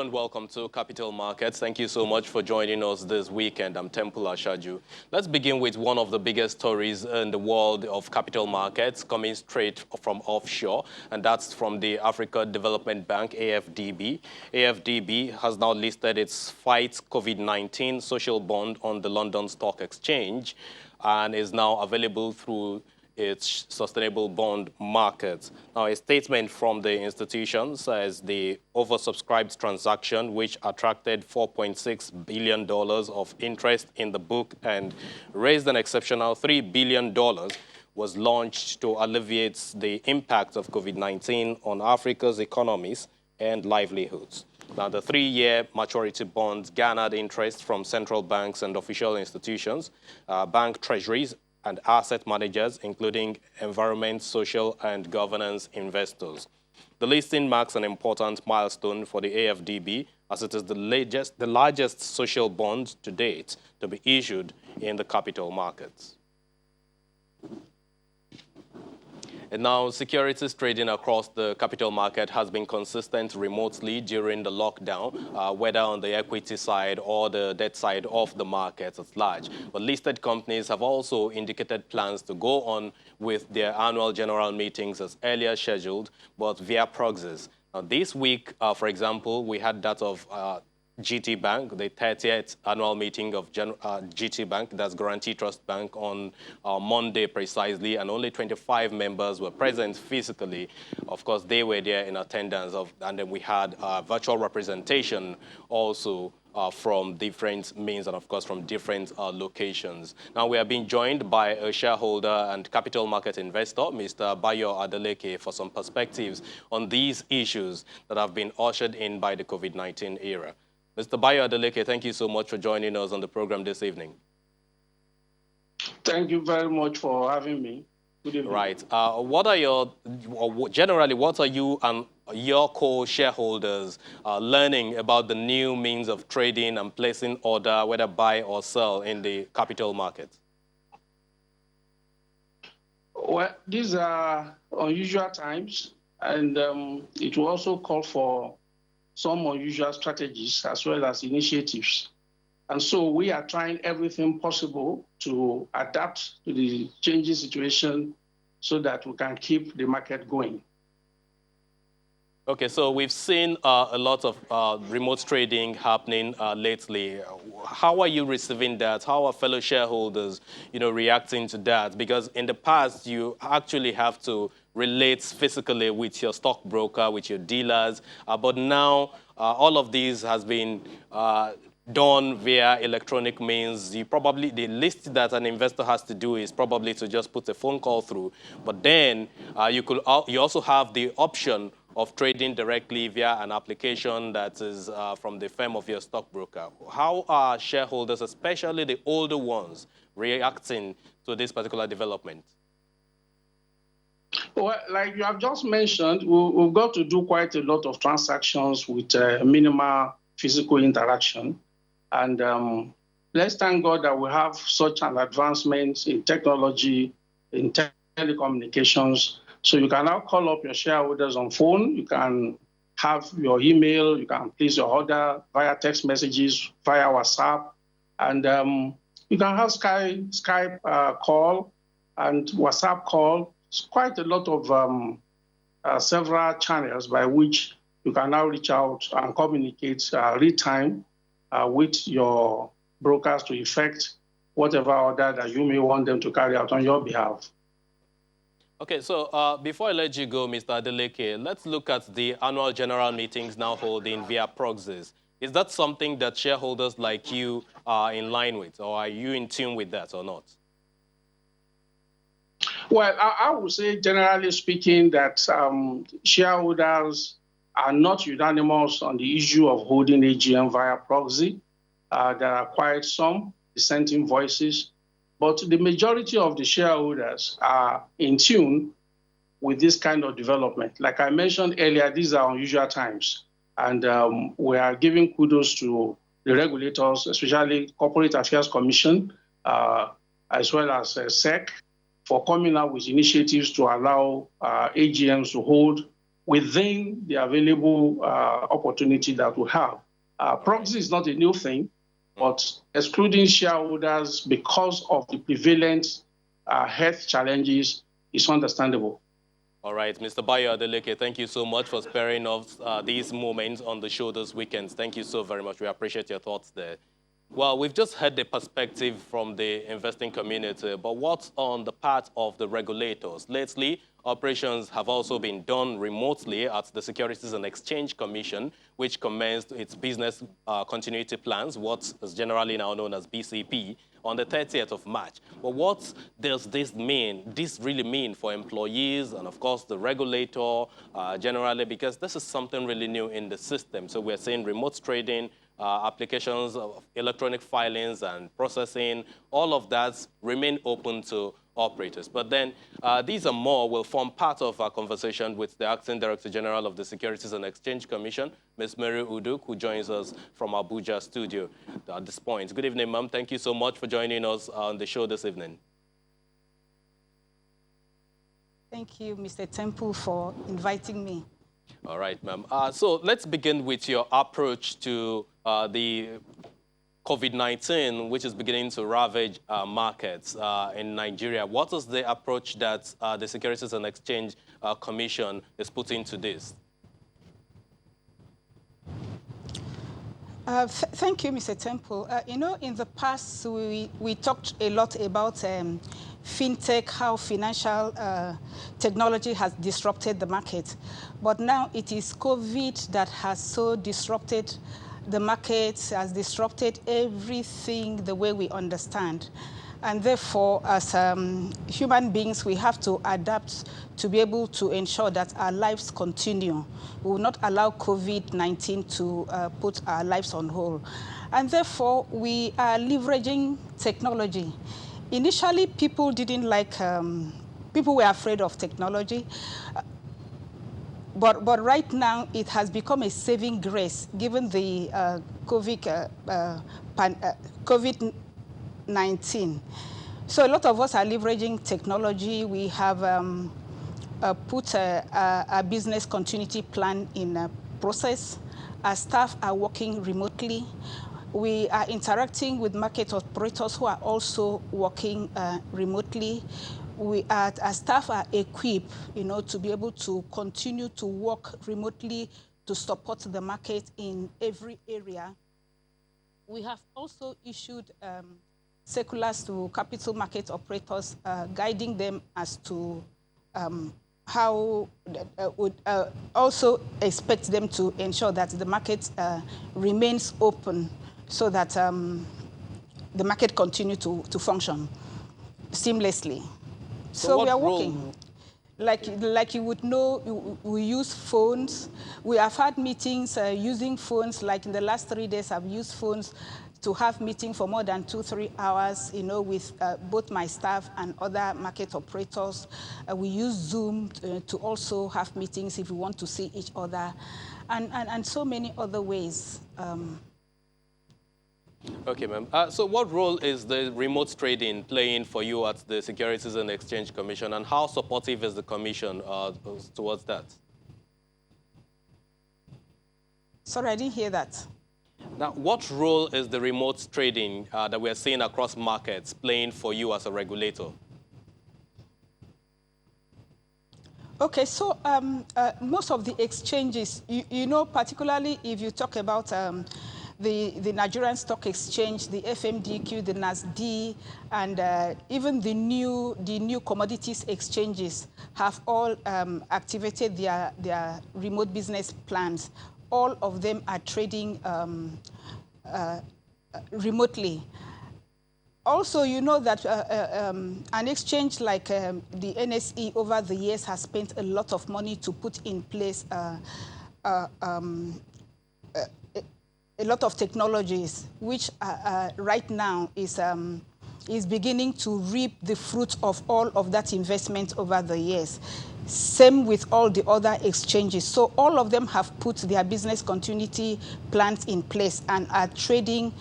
and welcome to Capital Markets. Thank you so much for joining us this weekend. I'm Temple Ashaju. Let's begin with one of the biggest stories in the world of capital markets coming straight from offshore, and that's from the Africa Development Bank, AFDB. AFDB has now listed its Fight COVID-19 social bond on the London Stock Exchange and is now available through its sustainable bond market. Now, a statement from the institution says the oversubscribed transaction, which attracted $4.6 billion of interest in the book and raised an exceptional $3 billion, was launched to alleviate the impact of COVID-19 on Africa's economies and livelihoods. Now, the 3-year maturity bonds garnered interest from central banks and official institutions, bank treasuries, and asset managers, including environment, social, and governance investors. The listing marks an important milestone for the AFDB, as it is the largest social bond to date to be issued in the capital markets. And now, securities trading across the capital market has been consistent remotely during the lockdown, whether on the equity side or the debt side of the market at large. But listed companies have also indicated plans to go on with their annual general meetings as earlier scheduled, but via proxies. Now, this week, for example, we had that of GT Bank, the 30th annual meeting of GT Bank, that's Guarantee Trust Bank, on Monday precisely, and only 25 members were present physically. Of course, they were there in attendance, and then we had virtual representation also from different means and, of course, from different locations. Now, we are being joined by a shareholder and capital market investor, Mr. Bayo Adeleke, for some perspectives on these issues that have been ushered in by the COVID-19 era. Mr. Bayo Adeleke, thank you so much for joining us on the program this evening. Thank you very much for having me. Good evening. Right. Generally, what are you and your co-shareholders learning about the new means of trading and placing order, whether buy or sell, in the capital market? Well, these are unusual times, and it will also call for some unusual strategies as well as initiatives. And so we are trying everything possible to adapt to the changing situation so that we can keep the market going. Okay, so we've seen a lot of remote trading happening lately. How are you receiving that? How are fellow shareholders, reacting to that? Because in the past, you actually have to relate physically with your stockbroker, with your dealers, but now all of these has been done via electronic means. The least that an investor has to do is probably to just put a phone call through. But then you also have the option of trading directly via an application that is from the firm of your stockbroker. How are shareholders, especially the older ones, reacting to this particular development? Well, like you have just mentioned, we've got to do quite a lot of transactions with minimal physical interaction. And let's thank God that we have such an advancement in technology, in telecommunications. So you can now call up your shareholders on phone. You can have your email. You can place your order via text messages, via WhatsApp. And you can have Skype call and WhatsApp call. It's quite a lot of several channels by which you can now reach out and communicate real time with your brokers to effect whatever order that you may want them to carry out on your behalf. Okay, so before I let you go, Mr. Adeleke, let's look at the annual general meetings now holding via proxies. Is that something that shareholders like you are in line with, or are you in tune with that or not? Well, I would say, generally speaking, that shareholders are not unanimous on the issue of holding AGM via proxy. There are quite some dissenting voices, but the majority of the shareholders are in tune with this kind of development. Like I mentioned earlier, these are unusual times, and we are giving kudos to the regulators, especially Corporate Affairs Commission, as well as SEC, for coming out with initiatives to allow AGMs to hold within the available opportunity that we have. Proxy is not a new thing, but excluding shareholders because of the prevalent health challenges is understandable. All right, Mr. Bayo Adeleke, thank you so much for sparing us these moments on the show this weekend. Thank you so very much. We appreciate your thoughts there. Well, we've just heard the perspective from the investing community, but what's on the part of the regulators? Lately, operations have also been done remotely at the Securities and Exchange Commission, which commenced its business continuity plans, what is generally now known as BCP, on the 30th of March. But what does this really mean for employees and, of course, the regulator generally? Because this is something really new in the system. So we're seeing remote trading, applications of electronic filings and processing, all of that remain open to operators. But then these and more will form part of our conversation with the Acting Director General of the Securities and Exchange Commission, Ms. Mary Uduk, who joins us from Abuja studio at this point. Good evening, ma'am. Thank you so much for joining us on the show this evening. Thank you, Mr. Temple, for inviting me. All right, ma'am. So let's begin with your approach to the COVID-19, which is beginning to ravage markets in Nigeria. What is the approach that the Securities and Exchange Commission is putting to this? Thank you, Mr. Temple. You know, in the past, we talked a lot about fintech, how financial technology has disrupted the market. But now it is COVID that has so disrupted the market, has disrupted everything the way we understand. And therefore, as human beings, we have to adapt to be able to ensure that our lives continue. We will not allow COVID-19 to put our lives on hold. And therefore, we are leveraging technology. Initially, people didn't like, people were afraid of technology. But right now, it has become a saving grace, given the COVID-19. So a lot of us are leveraging technology. We have put a business continuity plan in process. Our staff are working remotely. We are interacting with market operators who are also working remotely. Our staff are equipped, you know, to be able to continue to work remotely to support the market in every area. We have also issued circulars to capital market operators, guiding them as to how would also expect them to ensure that the market remains open so that the market continue to function seamlessly. So we are working. Like you would know, we use phones. We have had meetings using phones. Like in the last 3 days, I've used phones to have meetings for more than 2-3 hours, you know, with both my staff and other market operators. We use Zoom to also have meetings if we want to see each other, and so many other ways. Okay, ma'am. So what role is the remote trading playing for you at the Securities and Exchange Commission, and how supportive is the Commission towards that? Sorry, I didn't hear that. Now, what role is the remote trading that we're seeing across markets playing for you as a regulator? Okay, so most of the exchanges, you know, particularly if you talk about the Nigerian Stock Exchange, the FMDQ, the NASD, and even the new commodities exchanges have all activated their remote business plans. All of them are trading remotely. Also, you know that an exchange like the NSE over the years has spent a lot of money to put in place a lot of technologies, which right now is is beginning to reap the fruit of all of that investment over the years. Same with all the other exchanges. So all of them have put their business continuity plans in place and are trading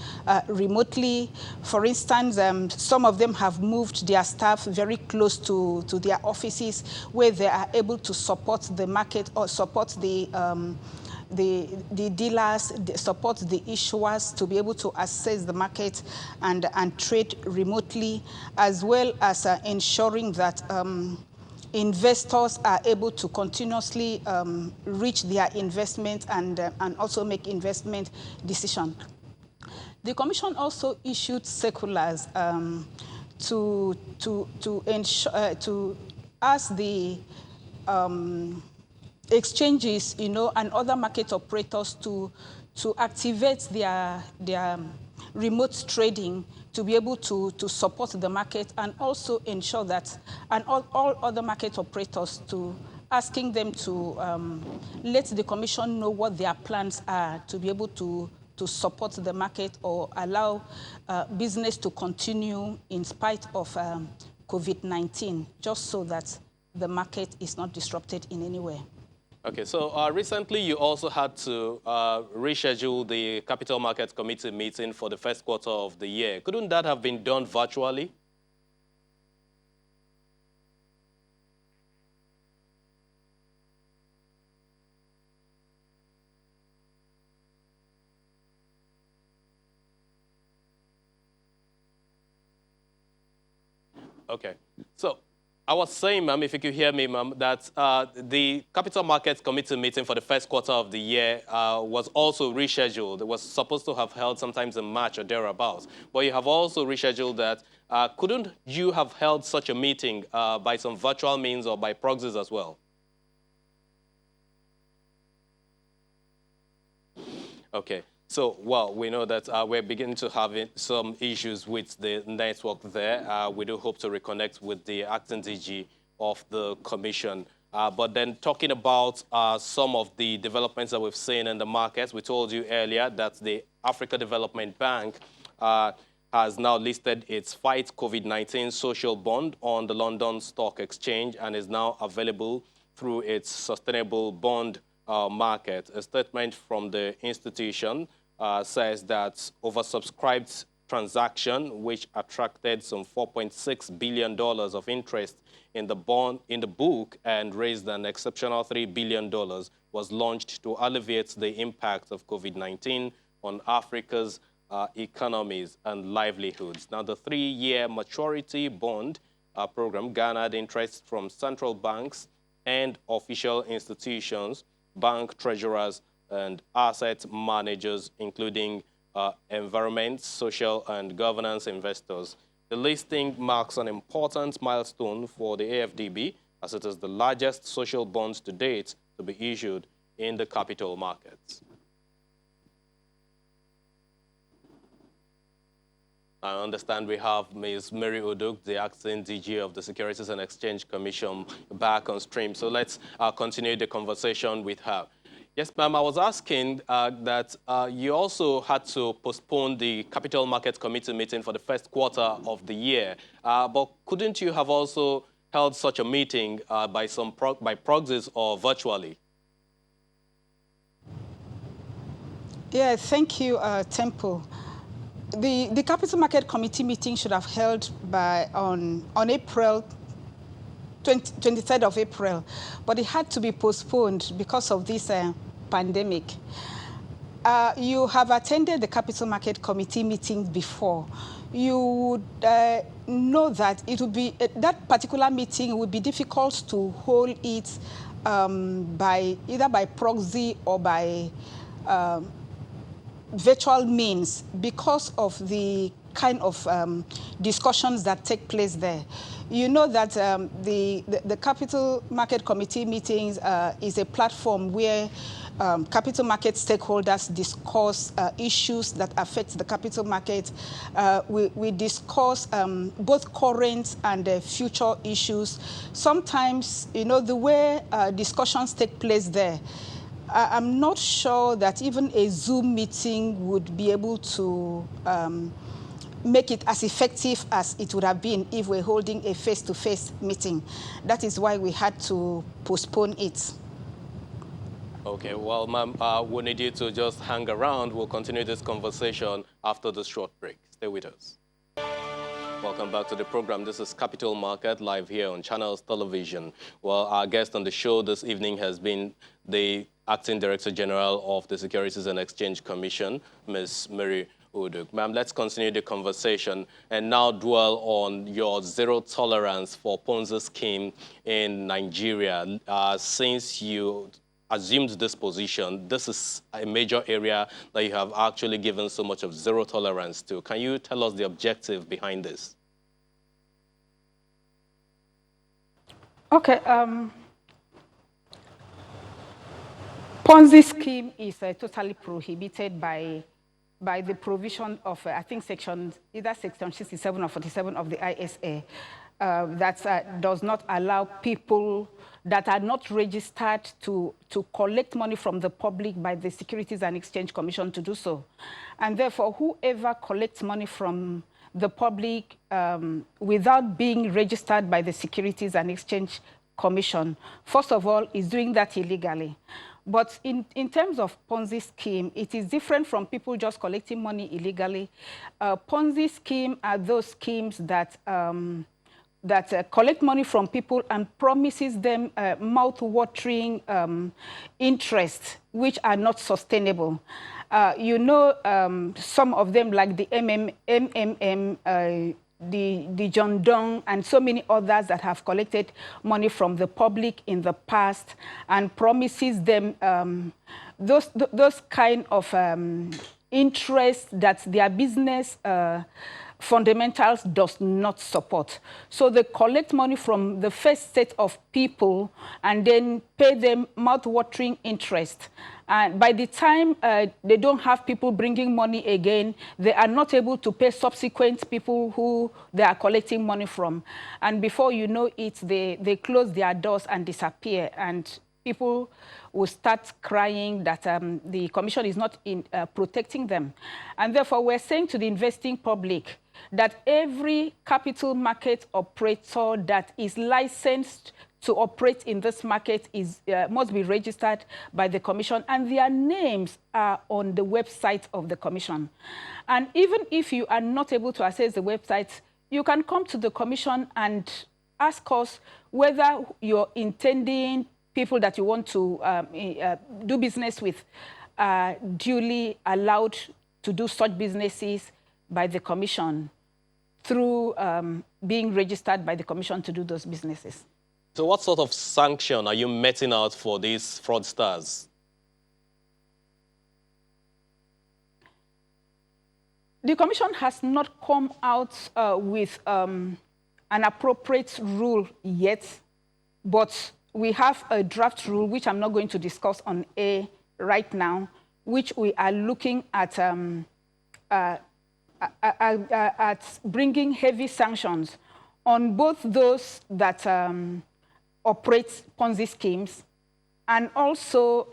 remotely. For instance, some of them have moved their staff very close to their offices where they are able to support the market or support the dealers, support the issuers to be able to assess the market and trade remotely, as well as ensuring that investors are able to continuously reach their investment and also make investment decisions. The Commission also issued circulars to ask the exchanges, and other market operators to activate their remote trading to be able to support the market, and also ensure that, and all other market operators to asking them to let the Commission know what their plans are to be able to support the market or allow business to continue in spite of COVID-19, just so that the market is not disrupted in any way. Okay, so recently you also had to reschedule the Capital Markets Committee meeting for the first quarter of the year. Couldn't that have been done virtually? Okay, so I was saying, ma'am, if you could hear me, ma'am, that the Capital Markets Committee meeting for the first quarter of the year was also rescheduled. It was supposed to have held sometimes in March or thereabouts, but you have also rescheduled that. Couldn't you have held such a meeting by some virtual means or by proxies as well? Okay. So, well, we know that we're beginning to have some issues with the network there. We do hope to reconnect with the acting DG of the Commission. But then talking about some of the developments that we've seen in the markets, we told you earlier that the Africa Development Bank has now listed its Fight COVID-19 social bond on the London Stock Exchange and is now available through its sustainable bond market. A statement from the institution says that oversubscribed transaction, which attracted some $4.6 billion of interest in the book and raised an exceptional $3 billion, was launched to alleviate the impact of COVID-19 on Africa's economies and livelihoods. Now, the 3-year maturity bond program garnered interest from central banks and official institutions, bank treasurers, and asset managers, including environment, social, and governance investors. The listing marks an important milestone for the AFDB, as it is the largest social bonds to date to be issued in the capital markets. I understand we have Ms. Mary Oduk, the acting DG of the Securities and Exchange Commission, back on stream. So let's continue the conversation with her. Yes, ma'am, I was asking that you also had to postpone the Capital Markets Committee meeting for the first quarter of the year. But couldn't you have also held such a meeting by proxies or virtually? Yeah, thank you, Temple. The Capital Market Committee meeting should have held on April 23rd of April, but it had to be postponed because of this pandemic. You have attended the Capital Market Committee meeting before. You would know that it would be that particular meeting would be difficult to hold it either by proxy or by virtual means because of the kind of discussions that take place there. You know that the Capital Market Committee meetings is a platform where capital market stakeholders discuss issues that affect the capital market. We discuss both current and future issues. Sometimes, the way discussions take place there, I'm not sure that even a Zoom meeting would be able to make it as effective as it would have been if we're holding a face-to-face meeting. That is why we had to postpone it. Okay, well, ma'am, we need you to just hang around. We'll continue this conversation after this short break. Stay with us. Welcome back to the program. This is Capital Market live here on Channels Television. Well, our guest on the show this evening has been the Acting Director General of the Securities and Exchange Commission, Ms. Mary Uduk. Ma'am, let's continue the conversation and now dwell on your zero tolerance for Ponzi scheme in Nigeria. Since you assumed this position, this is a major area that you have actually given so much of zero tolerance to. Can you tell us the objective behind this? Okay. Ponzi scheme is totally prohibited by the provision of, I think, either section 67 or 47 of the ISA that does not allow people that are not registered to collect money from the public by the Securities and Exchange Commission to do so. And therefore, whoever collects money from the public without being registered by the Securities and Exchange Commission, first of all, is doing that illegally. But in terms of Ponzi scheme, it is different from people just collecting money illegally. Ponzi scheme are those schemes that collect money from people and promises them mouth-watering interests, which are not sustainable. You know, some of them, like the MMM, the John Dong, and so many others that have collected money from the public in the past and promises them those kind of interests that their business fundamentals does not support. So they collect money from the first set of people and then pay them mouth-watering interest. And by the time they don't have people bringing money again, they are not able to pay subsequent people who they are collecting money from. And before you know it, they close their doors and disappear. And people will start crying that the commission is not protecting them. And therefore, we're saying to the investing public that every capital market operator that is licensed to operate in this market must be registered by the commission, and their names are on the website of the commission. And even if you are not able to access the website, you can come to the commission and ask us whether you're intending people that you want to do business with are duly allowed to do such businesses by the commission through being registered by the commission to do those businesses. So what sort of sanction are you meting out for these fraudsters? The commission has not come out with an appropriate rule yet, but we have a draft rule, which I'm not going to discuss on air right now, which we are looking at bringing heavy sanctions on both those that operate Ponzi schemes and also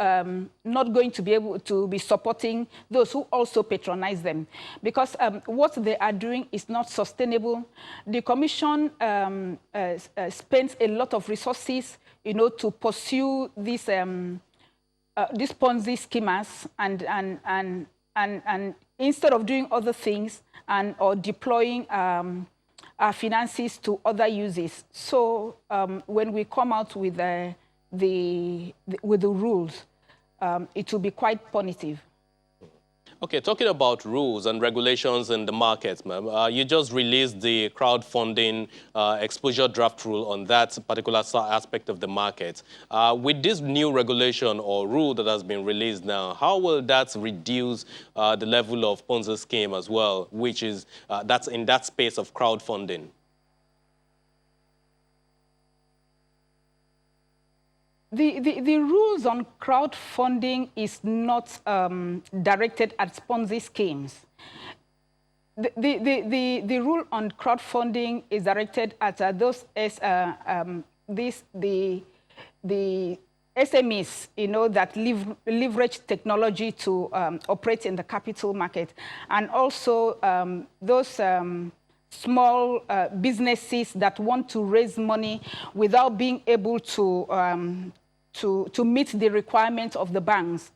not going to be able to be supporting those who also patronize them, because what they are doing is not sustainable. The commission spends a lot of resources, you know, to pursue these Ponzi schemers, and instead of doing other things or deploying our finances to other uses. So when we come out with the rules, it will be quite punitive. Okay, talking about rules and regulations in the market, ma'am, you just released the crowdfunding exposure draft rule on that particular aspect of the market. With this new regulation or rule that has been released now, how will that reduce the level of Ponzi scheme as well, which is that's in that space of crowdfunding? The rules on crowdfunding is not directed at Ponzi schemes. The rule on crowdfunding is directed at those the SMEs, that leverage technology to operate in the capital market, and also those small businesses that want to raise money without being able to meet the requirements of the banks,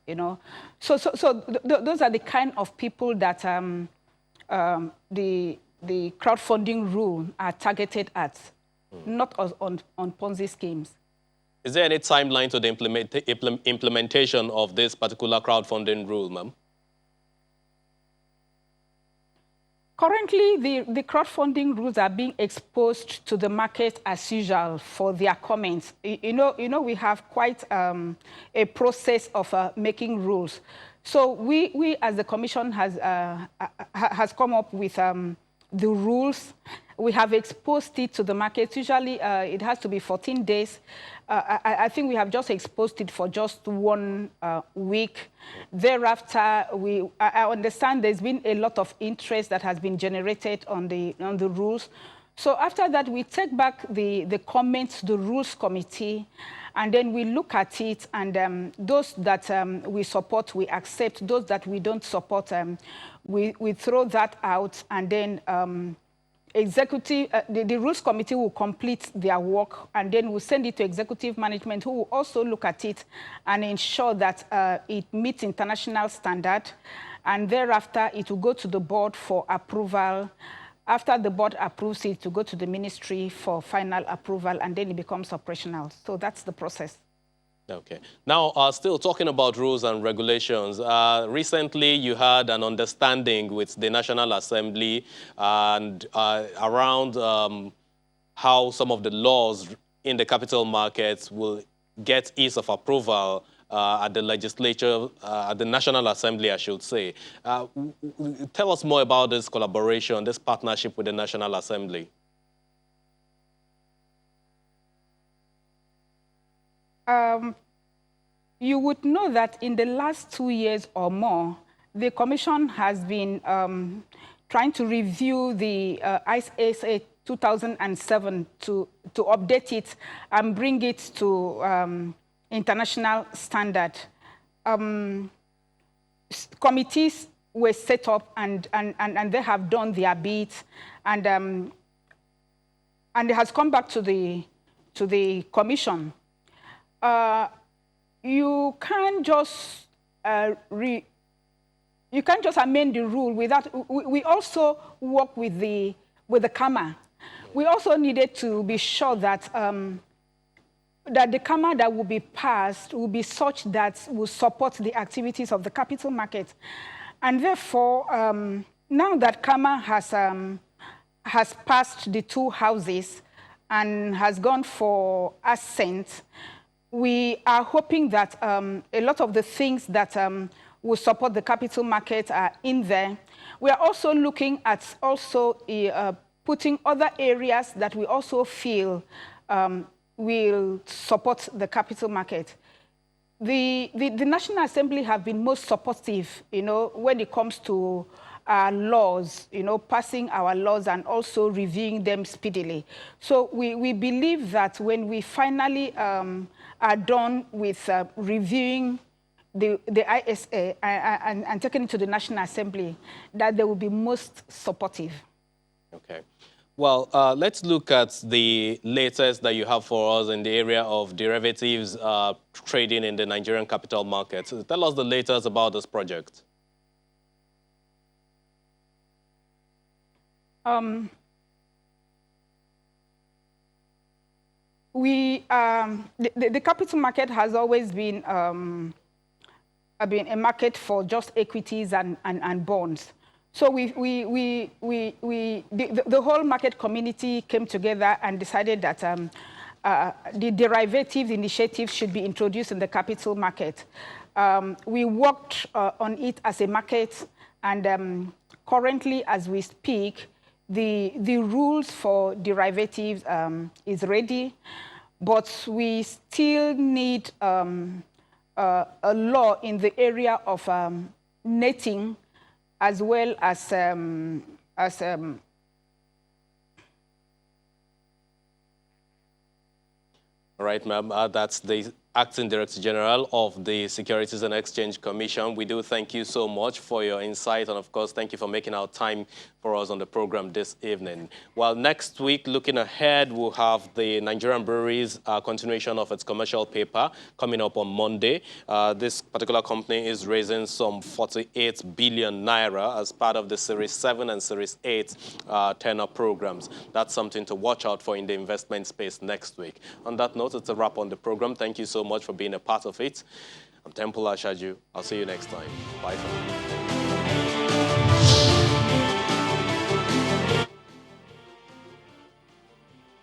So those are the kind of people that the crowdfunding rule are targeted at, not on Ponzi schemes. Is there any timeline to the implementation of this particular crowdfunding rule, ma'am? Currently, the crowdfunding rules are being exposed to the market as usual for their comments. We have quite a process of making rules. So we as the Commission has come up with the rules. We have exposed it to the market. Usually, it has to be 14 days. I think we have just exposed it for just 1 week. Thereafter, I understand there's been a lot of interest that has been generated on the rules. So after that, we take back the comments to the Rules Committee, and then we look at it, and those that we support, we accept. Those that we don't support, we throw that out, and then the Rules Committee will complete their work, and then we'll send it to executive management, who will also look at it and ensure that it meets international standard. And thereafter, it will go to the board for approval. After the board approves it, to go to the ministry for final approval, and then it becomes operational. So that's the process. Okay. Now, still talking about rules and regulations, recently you had an understanding with the National Assembly and around how some of the laws in the capital markets will get ease of approval at the legislature, at the National Assembly, I should say. Tell us more about this collaboration, this partnership with the National Assembly. You would know that in the last 2 years or more, the Commission has been trying to review the ISA 2007 to update it and bring it to international standard. Committees were set up, and they have done their bit, and it has come back to the Commission. You can't just amend the rule without. We also work with the CAMA. We also needed to be sure that that the CAMA that will be passed will be such that will support the activities of the capital market, and therefore, now that CAMA has passed the 2 houses and has gone for assent, we are hoping that a lot of the things that will support the capital market are in there. We are also looking at putting other areas that we also feel will support the capital market. The National Assembly have been most supportive, when it comes to our laws, passing our laws and also reviewing them speedily. So we believe that when we finally are done with reviewing the ISA and taking it to the National Assembly, that they will be most supportive. Okay. Well, let's look at the latest that you have for us in the area of derivatives trading in the Nigerian capital markets. Tell us the latest about this project. The capital market has always been a market for just equities and bonds. So the whole market community came together and decided that the derivative initiative should be introduced in the capital market. We worked on it as a market, and currently, as we speak, the rules for derivatives is ready, but we still need a law in the area of netting, as well as All right, ma'am, that's the Acting Director General of the Securities and Exchange Commission. We do thank you so much for your insight, and of course, thank you for making our time for us on the program this evening. Well, next week, looking ahead, we'll have the Nigerian Breweries continuation of its commercial paper coming up on Monday. This particular company is raising some 48 billion naira as part of the Series 7 and Series 8 tenor programs. That's something to watch out for in the investment space next week. On that note, it's a wrap on the program. Thank you so much for being a part of it. I'm Temple Ashaju. I'll see you next time. Bye for now.